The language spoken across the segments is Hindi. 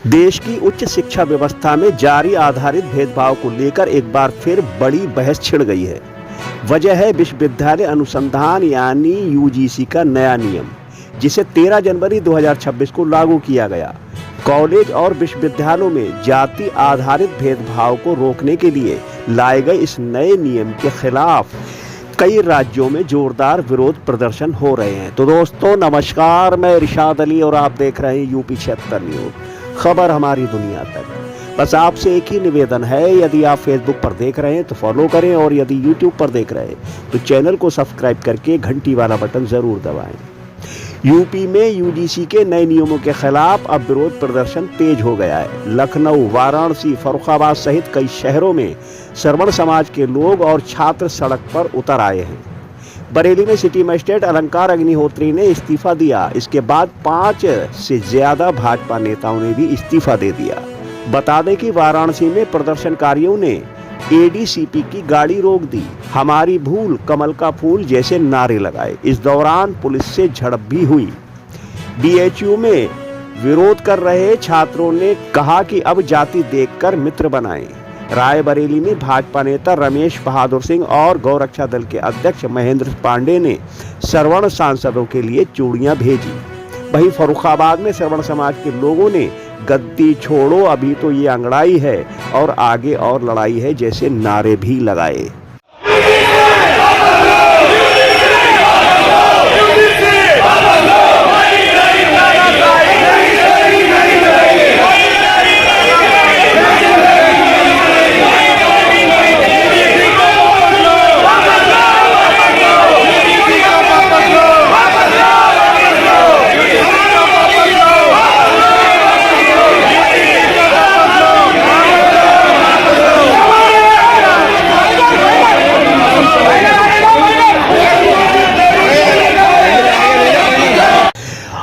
देश की उच्च शिक्षा व्यवस्था में जारी आधारित भेदभाव को लेकर एक बार फिर बड़ी बहस छिड़ गई है। वजह है विश्वविद्यालय अनुसंधान यानी यूजीसी का नया नियम, जिसे 13 जनवरी 2026 को लागू किया गया। कॉलेज और विश्वविद्यालयों में जाति आधारित भेदभाव को रोकने के लिए लाए गए इस नए नियम के खिलाफ कई राज्यों में जोरदार विरोध प्रदर्शन हो रहे हैं। तो दोस्तों नमस्कार, मैं इरशाद अली और आप देख रहे हैं यूपी 76 न्यूज, खबर हमारी दुनिया तक। बस आपसे एक ही निवेदन है, यदि आप फेसबुक पर देख रहे हैं तो फॉलो करें और यदि यूट्यूब पर देख रहे हैं तो चैनल को सब्सक्राइब करके घंटी वाला बटन जरूर दबाएं। यूपी में यूजीसी के नए नियमों के खिलाफ अब विरोध प्रदर्शन तेज हो गया है। लखनऊ, वाराणसी, फर्रुखाबाद सहित कई शहरों में श्रवण समाज के लोग और छात्र सड़क पर उतर आए हैं। बरेली में सिटी मजिस्ट्रेट अलंकार अग्निहोत्री ने इस्तीफा दिया। इसके बाद 5 से ज्यादा भाजपा नेताओं ने भी इस्तीफा दे दिया। बता दें कि वाराणसी में प्रदर्शनकारियों ने एडीसीपी की गाड़ी रोक दी, हमारी भूल, कमल का फूल जैसे नारे लगाए। इस दौरान पुलिस से झड़प भी हुई। बीएचयू में विरोध कर रहे छात्रों ने कहा कि अब जाति देखकर मित्र बनाएं। रायबरेली में भाजपा नेता रमेश बहादुर सिंह और गौरक्षा दल के अध्यक्ष महेंद्र पांडे ने श्रवण सांसदों के लिए चूड़ियां भेजी। वहीं फर्रुखाबाद में श्रवण समाज के लोगों ने गद्दी छोड़ो, अभी तो ये अंगड़ाई है और आगे और लड़ाई है जैसे नारे भी लगाए।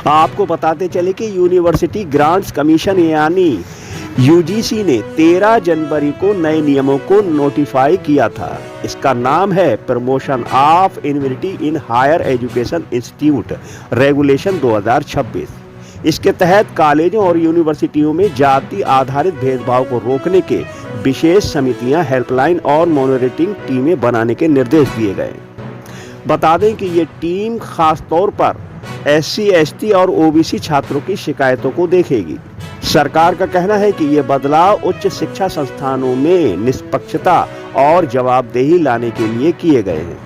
आपको बताते चले कि यूनिवर्सिटी ग्रांट्स कमीशन यानी यूजीसी ने 13 जनवरी को नए नियमों को नोटिफाई किया था। इसका नाम है प्रमोशन ऑफ इनविलिटी in higher education institute regulation 2026। इसके तहत कॉलेजों और यूनिवर्सिटियों में जाति आधारित भेदभाव को रोकने के विशेष समितियां, हेल्पलाइन और मॉनिटरिंग टीमें बनाने के निर्देश दिए गए। बता दें कि ये टीम खासतौर पर SC, ST और OBC छात्रों की शिकायतों को देखेगी। सरकार का कहना है कि ये बदलाव उच्च शिक्षा संस्थानों में निष्पक्षता और जवाबदेही लाने के लिए किए गए हैं।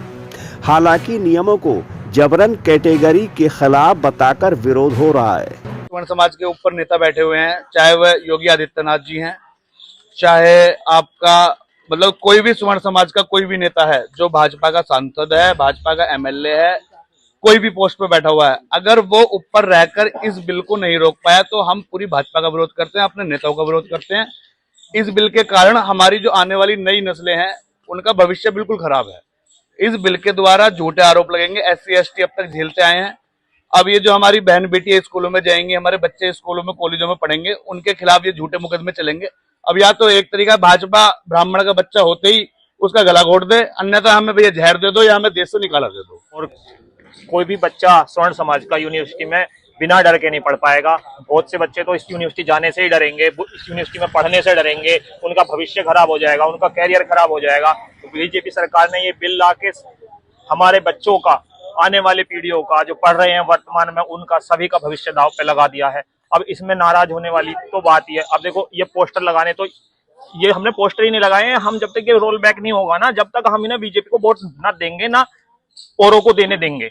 हालांकि नियमों को जबरन कैटेगरी के खिलाफ बताकर विरोध हो रहा है। सुवर्ण समाज के ऊपर नेता बैठे हुए हैं, चाहे वह योगी आदित्यनाथ जी हैं, चाहे आपका मतलब कोई भी सुवर्ण समाज का कोई भी नेता है जो भाजपा का सांसद है, भाजपा का MLA है, कोई भी पोस्ट पे बैठा हुआ है, अगर वो ऊपर रहकर इस बिल को नहीं रोक पाया तो हम पूरी भाजपा का विरोध करते हैं, अपने नेताओं का विरोध करते हैं। इस बिल के कारण हमारी जो आने वाली नई नस्लें हैं उनका भविष्य बिल्कुल खराब है। इस बिल के द्वारा झूठे आरोप लगेंगे। SC, ST अब तक झेलते आए हैं, अब ये जो हमारी बहन बेटियां स्कूलों में जाएंगी, हमारे बच्चे स्कूलों में कॉलेजों में पढ़ेंगे, उनके खिलाफ ये झूठे मुकदमे चलेंगे। अब या तो एक तरीका भाजपा ब्राह्मण का बच्चा होते ही उसका गला घोट दे, अन्यथा हमें भैया जहर दे दो या हमें देश से निकाला दे दो। और कोई भी बच्चा स्वर्ण समाज का यूनिवर्सिटी में बिना डर के नहीं पढ़ पाएगा। बहुत से बच्चे तो इस यूनिवर्सिटी जाने से ही डरेंगे, इस यूनिवर्सिटी में पढ़ने से डरेंगे, उनका भविष्य खराब हो जाएगा, उनका कैरियर खराब हो जाएगा। तो बीजेपी सरकार ने ये बिल लाके हमारे बच्चों का, आने वाली पीढ़ियों का, जो पढ़ रहे हैं वर्तमान में, उनका सभी का भविष्य दांव पे लगा दिया है। अब इसमें नाराज होने वाली तो बात ही है। अब देखो ये पोस्टर लगाने, तो ये हमने पोस्टर ही नहीं लगाए हैं। हम जब तक ये रोल बैक नहीं होगा ना, जब तक हम इन्हें बीजेपी को वोट ना देंगे ना औरों को देने देंगे,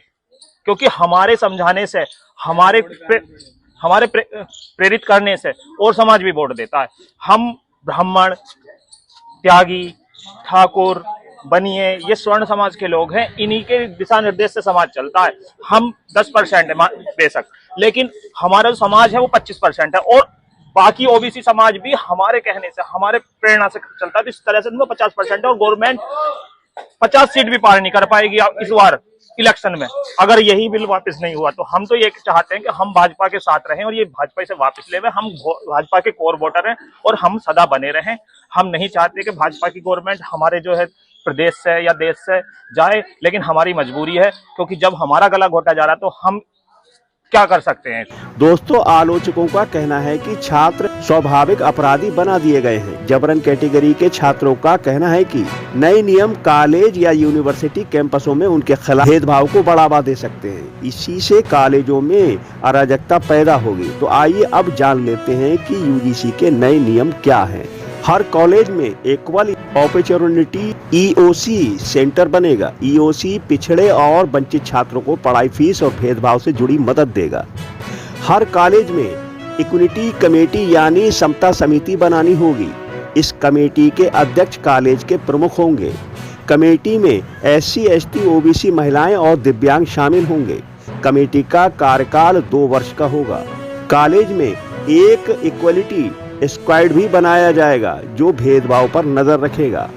क्योंकि हमारे समझाने से, हमारे प्रेरित करने से और समाज भी वोट देता है। हम ब्राह्मण, त्यागी, ठाकुर, बनिए, ये स्वर्ण समाज के लोग हैं, इन्हीं के दिशा निर्देश से समाज चलता है। हम 10% है बेशक, लेकिन हमारा जो समाज है वो 25% है और बाकी OBC समाज भी हमारे कहने से, हमारे प्रेरणा से चलता है। तो इस तरह से 50% है और गवर्नमेंट 50 सीट भी पार नहीं कर पाएगी इस बार इलेक्शन में, अगर यही बिल वापस नहीं हुआ। तो हम तो ये चाहते हैं कि हम भाजपा के साथ रहें और ये भाजपा इसे वापस ले। हम भाजपा के कोर वोटर हैं और हम सदा बने रहें। हम नहीं चाहते कि भाजपा की गवर्नमेंट हमारे जो है प्रदेश से या देश से जाए, लेकिन हमारी मजबूरी है, क्योंकि जब हमारा गला घोटा जा रहा है तो हम क्या कर सकते हैं। दोस्तों, आलोचकों का कहना है कि छात्र स्वाभाविक अपराधी बना दिए गए हैं। जबरन कैटेगरी के छात्रों का कहना है कि नए नियम कॉलेज या यूनिवर्सिटी कैंपसों में उनके खिलाफ भेदभाव को बढ़ावा दे सकते हैं। इसी से कॉलेजों में अराजकता पैदा होगी। तो आइए अब जान लेते हैं कि यूजीसी के नए नियम क्या हैं। हर कॉलेज में इक्वल अपॉर्चुनिटी ईओसी सेंटर बनेगा। ईओसी पिछड़े और वंचित छात्रों को पढ़ाई फीस और भेदभाव से जुड़ी मदद देगा। हर कॉलेज में इक्विटी कमेटी यानी समता समिति बनानी होगी। इस कमेटी के अध्यक्ष कॉलेज के प्रमुख होंगे। कमेटी में SC, ST, OBC महिलाएं और दिव्यांग शामिल होंगे। कमेटी का कार्यकाल 2 वर्ष का होगा। कॉलेज में एक इक्वलिटी स्क्वाड भी बनाया जाएगा जो भेदभाव पर नजर रखेगा।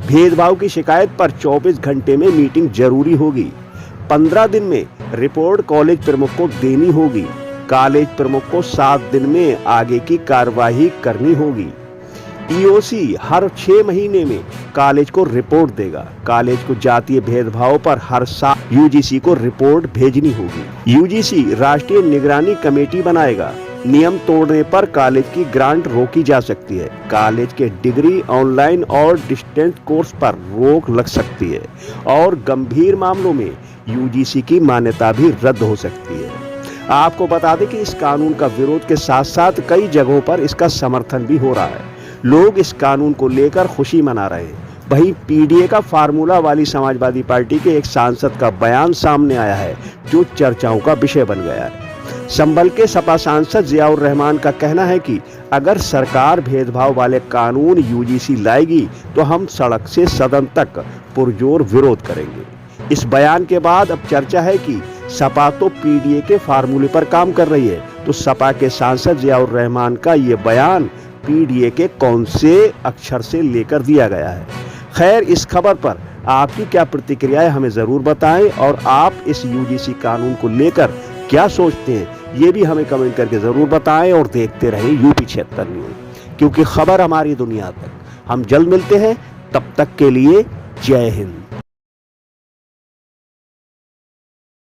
भेदभाव की शिकायत पर 24 घंटे में मीटिंग जरूरी होगी। 15 दिन में रिपोर्ट कॉलेज प्रमुख को देनी होगी। कॉलेज प्रमुख को 7 दिन में आगे की कार्यवाही करनी होगी। ईओसी हर 6 महीने में कॉलेज को रिपोर्ट देगा। कॉलेज को जातीय भेदभाव पर हर साल यूजीसी को रिपोर्ट भेजनी होगी। यूजीसी राष्ट्रीय निगरानी कमेटी बनाएगा। नियम तोड़ने पर कॉलेज की ग्रांट रोकी जा सकती है। कॉलेज के डिग्री ऑनलाइन और डिस्टेंस कोर्स पर रोक लग सकती है और गंभीर मामलों में यूजीसी की मान्यता भी रद्द हो सकती है। आपको बता दें कि इस कानून का विरोध के साथ साथ कई जगहों पर इसका समर्थन भी हो रहा है। लोग इस कानून को लेकर खुशी मना रहे हैं। वहीं पीडीए का फार्मूला वाली समाजवादी पार्टी के एक सांसद का बयान सामने आया है जो चर्चाओं का विषय बन गया है। संभल के सपा सांसद जियाउर रहमान का कहना है कि अगर सरकार भेदभाव वाले कानून यूजीसी लाएगी तो हम सड़क से सदन तक पुरजोर विरोध करेंगे। इस बयान के बाद अब चर्चा है कि सपा तो पीडीए के फार्मूले पर काम कर रही है, तो सपा के सांसद जियाउर रहमान का ये बयान पीडीए के कौन से अक्षर से लेकर दिया गया है। खैर, इस खबर पर आपकी क्या प्रतिक्रिया है हमें जरूर बताएं और आप इस यूजीसी कानून को लेकर क्या सोचते हैं ये भी हमें कमेंट करके जरूर बताएं और देखते रहें यूपी 76 न्यूज़, क्योंकि खबर हमारी दुनिया तक। हम जल्द मिलते हैं, तब तक के लिए जय हिंद।